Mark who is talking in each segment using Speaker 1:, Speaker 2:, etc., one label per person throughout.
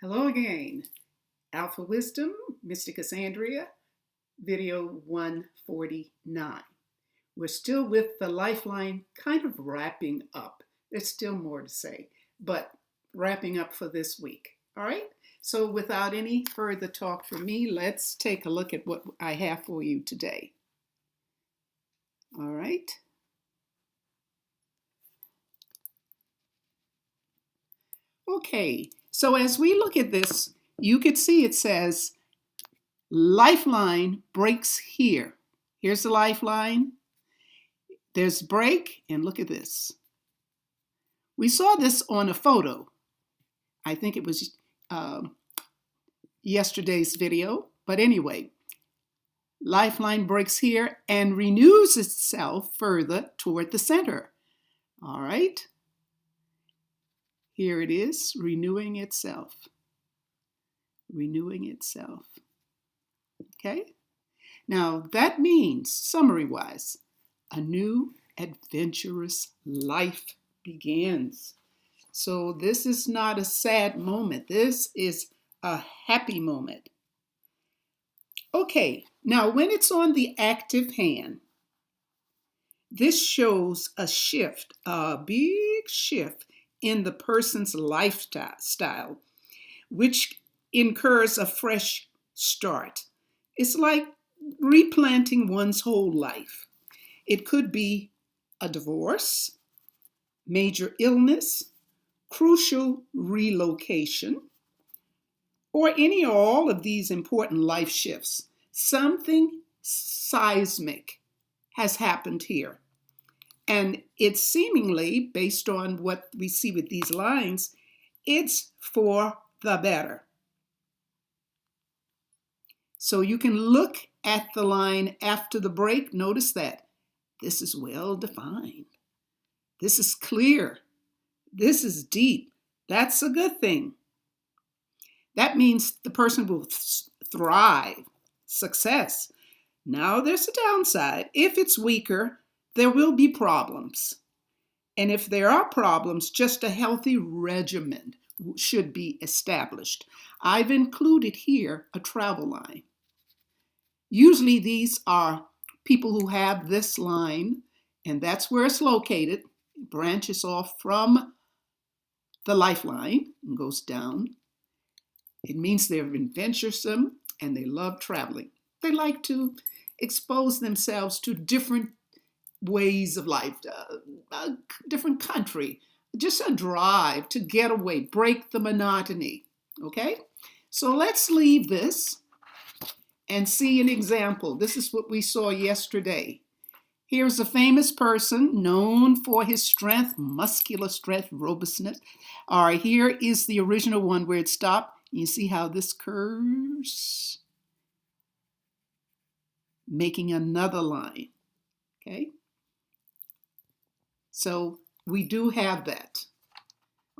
Speaker 1: Hello again. Alphawisdom, Mystic Cassandria, video 149. We're still with the lifeline kind of wrapping up. There's still more to say, but wrapping up for this week. All right? So without any further talk from me, let's take a look at what I have for you today. All right? Okay, so as we look at this, you can see it says lifeline breaks here. Here's the lifeline. There's break, and look at this. We saw this on a photo. I think it was yesterday's video, but anyway, lifeline breaks here and renews itself further toward the center. All right. Here it is, renewing itself. Renewing itself. Okay? Now, that means, summary-wise, a new adventurous life begins. So this is not a sad moment. This is a happy moment. Okay, now when it's on the active hand, this shows a shift, a big shift in the person's lifestyle, which incurs a fresh start. It's like replanting one's whole life. It could be a divorce, major illness, crucial relocation, or any or all of these important life shifts. Something seismic has happened here. And it's seemingly, based on what we see with these lines, it's for the better. So you can look at the line after the break. Notice that this is well defined. This is clear. This is deep. That's a good thing. That means the person will thrive, success. Now there's a downside. If it's weaker, there will be problems. And if there are problems, just a healthy regimen should be established. I've included here a travel line. Usually these are people who have this line, and that's where it's located. It branches off from the lifeline and goes down. It means they're adventuresome and they love traveling. They like to expose themselves to different ways of life, a different country, just a drive to get away, break the monotony, okay? So let's leave this and see an example. This is what we saw yesterday. Here's a famous person known for his strength, muscular strength, robustness. All right, here is the original one where it stopped. You see how this curves? Making another line, okay? So we do have that.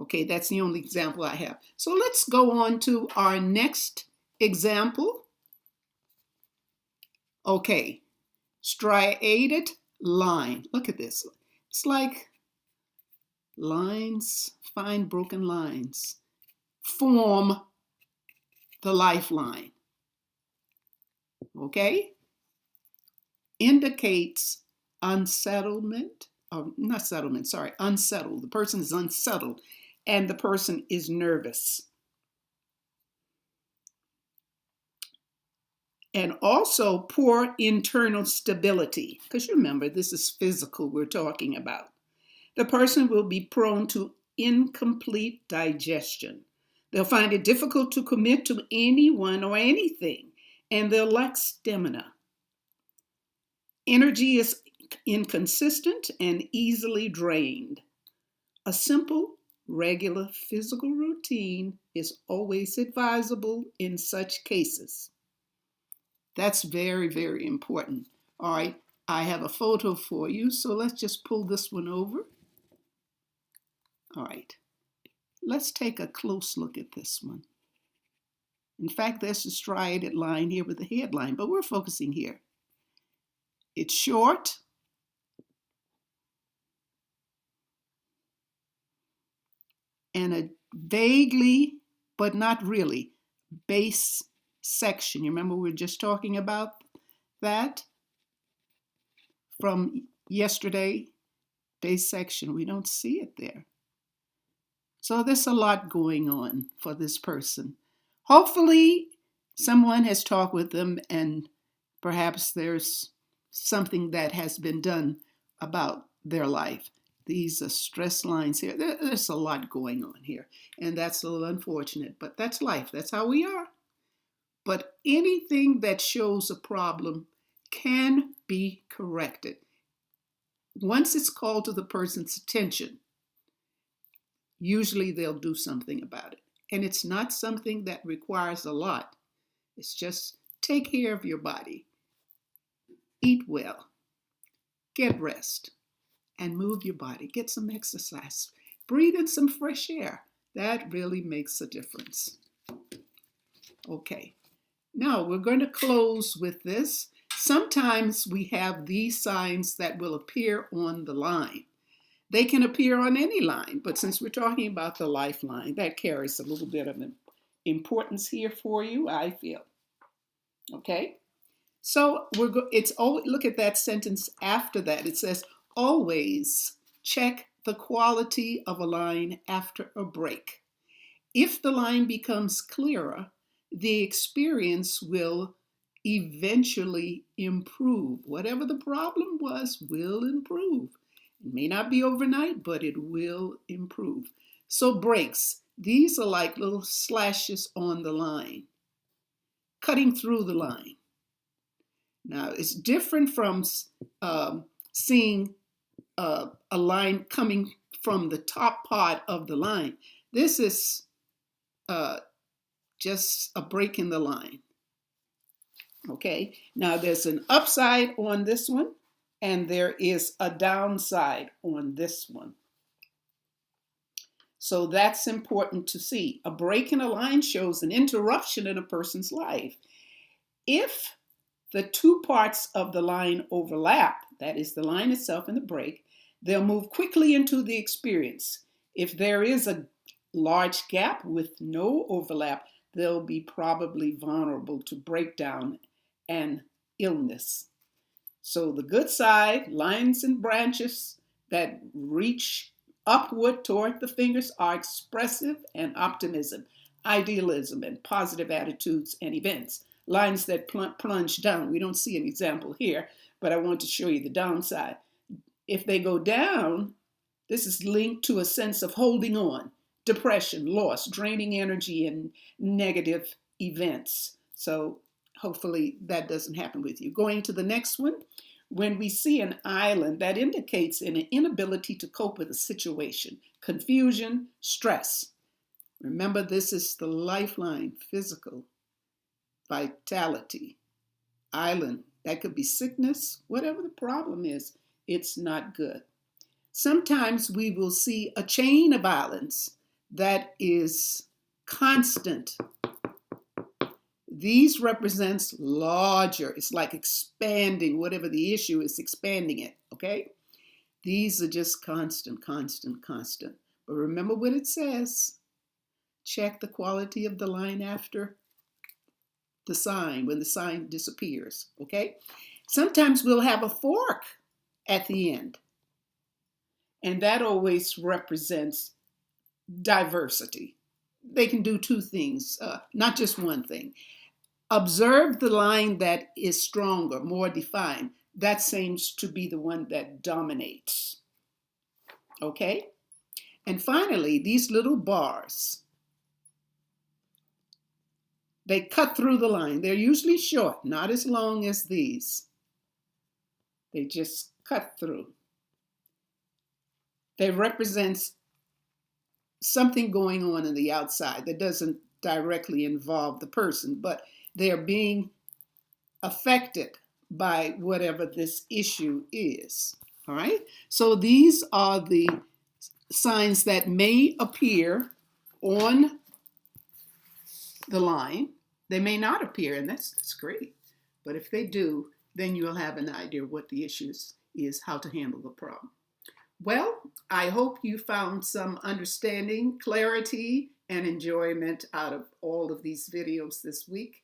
Speaker 1: Okay, that's the only example I have. So let's go on to our next example. Okay, striated line. Look at this. It's like lines, fine broken lines, form the lifeline. Okay? Indicates unsettlement. Not settlement, sorry, unsettled. The person is unsettled and the person is nervous. And also poor internal stability, because you remember this is physical we're talking about. The person will be prone to incomplete digestion. They'll find it difficult to commit to anyone or anything, and they'll lack stamina. Energy is inconsistent and easily drained. A simple, regular physical routine is always advisable in such cases. That's very, very important. All right, I have a photo for you, so let's just pull this one over. All right, let's take a close look at this one. In fact, there's a striated line here with the headline, but we're focusing here. It's short. And a vaguely but not really. Base section. You remember we were just talking about that from yesterday? Base section. We don't see it there. So there's a lot going on for this person. Hopefully someone has talked with them and perhaps there's something that has been done about their life. These are stress lines here. There's a lot going on here, and that's a little unfortunate, but that's life. That's how we are. But anything that shows a problem can be corrected. Once it's called to the person's attention, usually they'll do something about it. And it's not something that requires a lot. It's just take care of your body, eat well, get rest, and move your body. Get some exercise. Breathe in some fresh air. That really makes a difference. Okay, now we're going to close with this. Sometimes we have these signs that will appear on the line. They can appear on any line, but since we're talking about the lifeline, that carries a little bit of importance here for you, I feel. Okay? So it's always, look at that sentence after that. It says, always check the quality of a line after a break. If the line becomes clearer, the experience will eventually improve. Whatever the problem was will improve. It may not be overnight, but it will improve. So breaks, these are like little slashes on the line, cutting through the line. Now, it's different from seeing a line coming from the top part of the line. This is just a break in the line. Okay, now there's an upside on this one, and there is a downside on this one. So that's important to see. A break in a line shows an interruption in a person's life. If the two parts of the line overlap, that is the line itself and the break, they'll move quickly into the experience. If there is a large gap with no overlap, they'll be probably vulnerable to breakdown and illness. So the good side, lines and branches that reach upward toward the fingers are expressive and optimism, idealism and positive attitudes and events. Lines that plunge down. We don't see an example here, but I want to show you the downside. If they go down, this is linked to a sense of holding on, depression, loss, draining energy, and negative events. So hopefully that doesn't happen with you. Going to the next one, when we see an island, that indicates an inability to cope with a situation, confusion, stress. Remember, this is the lifeline, physical, vitality, island. That could be sickness, whatever the problem is, it's not good. Sometimes we will see a chain of islands that is constant. These represents larger. It's like expanding, whatever the issue is, expanding it, okay? These are just constant, constant, constant. But remember what it says. Check the quality of the line after the sign, when the sign disappears, okay? Sometimes we'll have a fork at the end. And that always represents diversity. They can do two things, not just one thing. Observe the line that is stronger, more defined. That seems to be the one that dominates. Okay? And finally, these little bars, they cut through the line. They're usually short, not as long as these. They just cut through. They represent something going on the outside that doesn't directly involve the person, but they're being affected by whatever this issue is. All right? So these are the signs that may appear on the line. They may not appear, and that's great. But if they do, then you'll have an idea what the issue is, how to handle the problem. Well, I hope you found some understanding, clarity, and enjoyment out of all of these videos this week.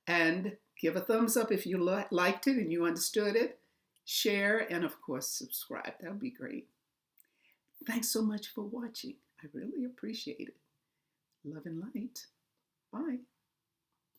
Speaker 1: And give a thumbs up if you liked it and you understood it. Share, and of course, subscribe. That would be great. Thanks so much for watching. I really appreciate it. Love and light. Bye.